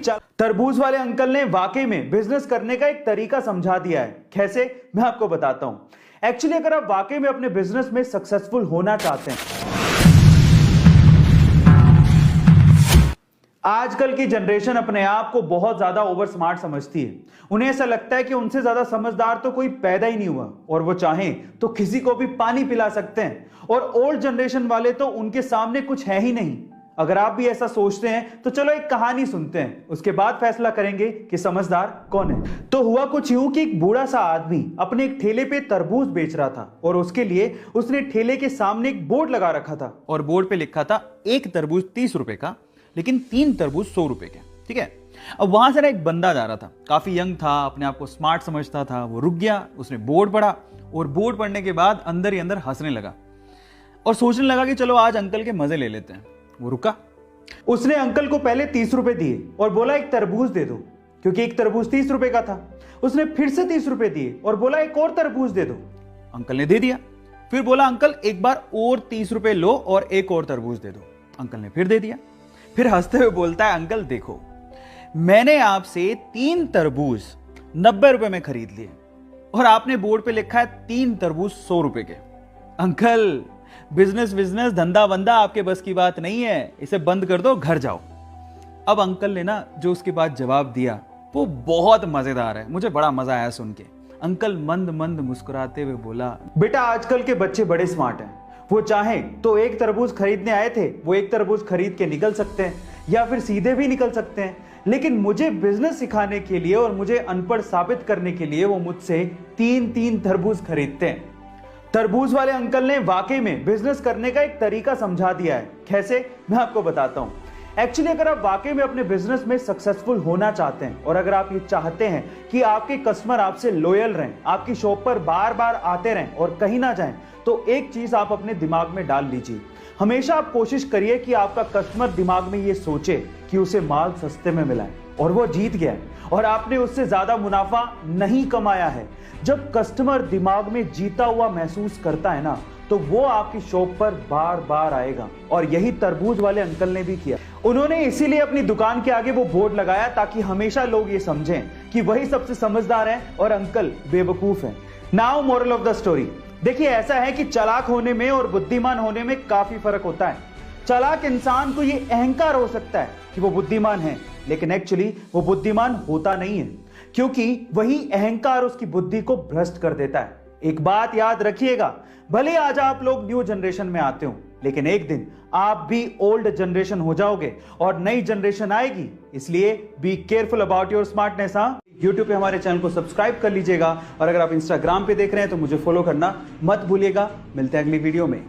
तरबूज वाले अंकल ने वाकई में बिजनेस करने का एक तरीका समझा दिया है। कैसे, मैं आपको बताता हूं। एक्चुअली अगर आप वाकई में अपने बिजनेस में सक्सेसफुल होना चाहते हैं, आजकल की जनरेशन अपने आप को बहुत ज्यादा ओवर स्मार्ट समझती है। उन्हें ऐसा लगता है कि उनसे ज्यादा समझदार तो कोई पैदा ही नहीं हुआ और वो चाहें तो किसी को भी पानी पिला सकते हैं। और ओल्ड जनरेशन वाले तो उनके सामने कुछ है ही नहीं। अगर आप भी ऐसा सोचते हैं तो चलो एक कहानी सुनते हैं, उसके बाद फैसला करेंगे कि समझदार कौन है। तो हुआ कुछ यूं कि एक बूढ़ा सा आदमी अपने एक ठेले पे तरबूज बेच रहा था और उसके लिए उसने ठेले के सामने एक बोर्ड लगा रखा था और बोर्ड पे लिखा था एक तरबूज 30 रुपए का, लेकिन 3 तरबूज 100 रुपए के। ठीक है। अब वहां से ना एक बंदा जा रहा था, काफी यंग था, अपने आप को स्मार्ट समझता था। वो रुक गया, उसने बोर्ड पढ़ा और बोर्ड पढ़ने के बाद अंदर ही अंदर हंसने लगा और सोचने लगा कि चलो आज अंकल के मजे ले लेते हैं। वो रुका, उसने अंकल को पहले 30 रुपए दिए और बोला एक तरबूज दे दो, क्योंकि एक तरबूज 30 रुपए का था। उसने फिर से 30 रुपए दिए और बोला एक और तरबूज दे दो। अंकल ने दे दिया। फिर बोला अंकल एक बार और 30 रुपए लो और एक और तरबूज दे दो। अंकल ने फिर दे दिया। फिर हंसते हुए बोलता है अंकल देखो, मैंने आपसे 3 तरबूज 90 रुपए में खरीद लिए और आपने बोर्ड पे लिखा है 3 तरबूज 100 रुपए के। अंकल बिजनेस बिजनेस धंधा वंदा आपके बस की बात नहीं है, इसे बंद कर दो, घर जाओ। अब अंकल ने ना जो उसके बाद जवाब दिया वो बहुत मजेदार है, मुझे बड़ा मजा आया सुन के। अंकल मंद मंद मुस्कुराते हुए बोला, बेटा आजकल के बच्चे बड़े स्मार्ट हैं। वो चाहें तो एक तरबूज खरीदने आए थे, वो एक तरबूज खरीद के निकल सकते हैं या फिर सीधे भी निकल सकते हैं, लेकिन मुझे बिजनेस सिखाने के लिए और मुझे अनपढ़ साबित करने के लिए वो मुझसे 3-3 तरबूज खरीदते हैं। तरबूज वाले अंकल ने वाकई में बिजनेस करने का एक तरीका समझा दिया है। कैसे, मैं आपको बताता हूं। एक्चुअली अगर आप वाकई में अपने बिजनेस में सक्सेसफुल होना चाहते हैं और अगर आप ये चाहते हैं कि आपके कस्टमर आपसे लॉयल रहें, आपकी शॉप पर बार बार आते रहें और कहीं ना जाएं, तो एक चीज आप अपने दिमाग में डाल लीजिए। हमेशा आप कोशिश करिए कि आपका कस्टमर दिमाग में ये सोचे कि उसे माल सस्ते में मिला है और वो जीत गया है और आपने उससे ज्यादा मुनाफा नहीं कमाया है। जब कस्टमर दिमाग में जीता हुआ महसूस करता है ना, तो वो आपकी शॉप पर बार बार आएगा। और यही तरबूज वाले अंकल ने भी किया। उन्होंने इसीलिए अपनी दुकान के आगे वो बोर्ड लगाया ताकि हमेशा लोग ये समझें कि वही सबसे समझदार हैं और अंकल बेवकूफ हैं। Now moral of the story, देखिए ऐसा है कि चालाक होने में और बुद्धिमान होने में काफी फर्क होता है। चालाक इंसान को ये अहंकार हो सकता है कि वो बुद्धिमान है, लेकिन एक्चुअली वो बुद्धिमान होता नहीं है, क्योंकि वही अहंकार उसकी बुद्धि को भ्रष्ट कर देता है। एक बात याद रखिएगा, भले आज आप लोग न्यू जनरेशन में आते हो, लेकिन एक दिन आप भी ओल्ड जनरेशन हो जाओगे और नई जनरेशन आएगी। इसलिए be careful about your smartness. हाँ, यूट्यूब पे हमारे चैनल को सब्सक्राइब कर लीजिएगा और अगर आप इंस्टाग्राम पे देख रहे हैं तो मुझे फॉलो करना मत भूलिएगा। मिलते हैं अगली वीडियो में।